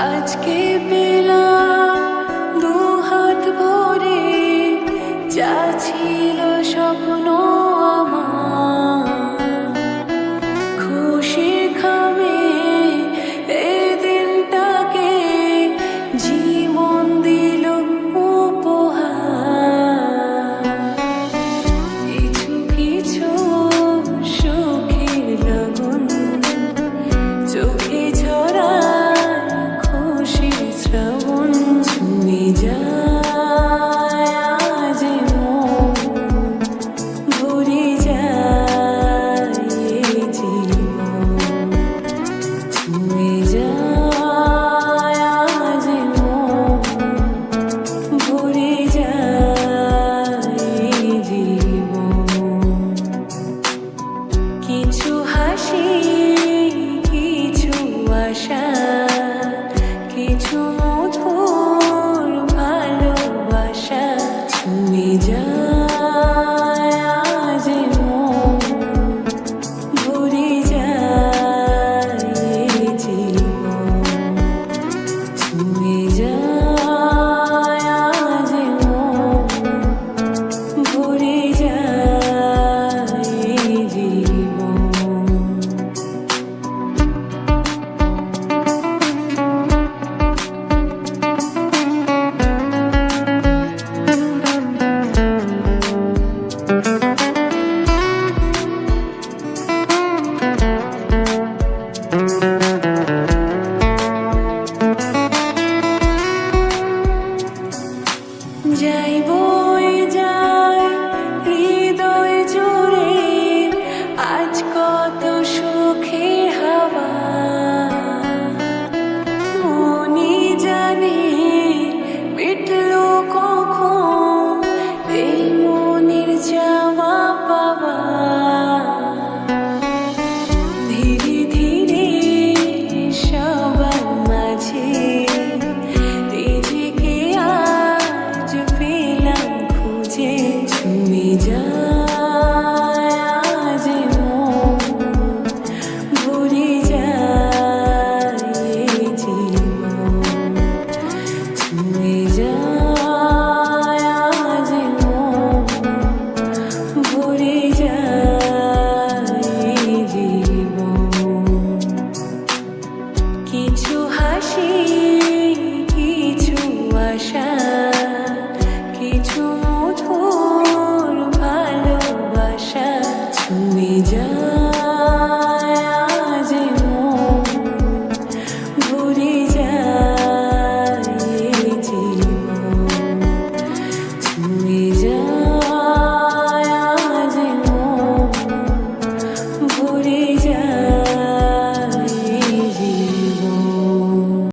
আজকে পেলাম দু হাত ভরে যা ছিল স্বপ্ন আমার, খুশি খামে এই দিনটাকে জীবন দিল উপহার। কিছু কিছু সুখের লগন চোখে ঝরা শ্রাবণ ছুঁয়ে যায় আজ মন, ভরে যায় এই জীবন, ছুঁয়ে যায় আজ মন, ভরে যায় এই জীবন। কিছু হাসি, কিছু আশা, কিছু মধুর ভালোবাসা, ছুঁয়ে যায় আজ মন, ভরে যায় এই জীবন, ছুঁয়ে যায় আজ মন, ভরে যায় এই জীবন। যাই বয়ে যায় হৃদয় জুড়ে আজ কত সুখের হাওয়া, মনি জানে মিটল কখন এই মনের চাওয়া পাওয়া। ধীরে ধীরে সবার মাঝে ছুঁয়ে যায় আজ মন, ভরে যায় এই জীবন, ছুঁয়ে যায় আজ মন, ভরে যায় এই জীবন। কিছু হাসি, কিছু আশা, কিছু মধুর ভালোবাসা, ছুঁয়ে যায় আজ মন, ভরে যায় এই জীবন, ছুঁয়ে যায় আজ মন, ভরে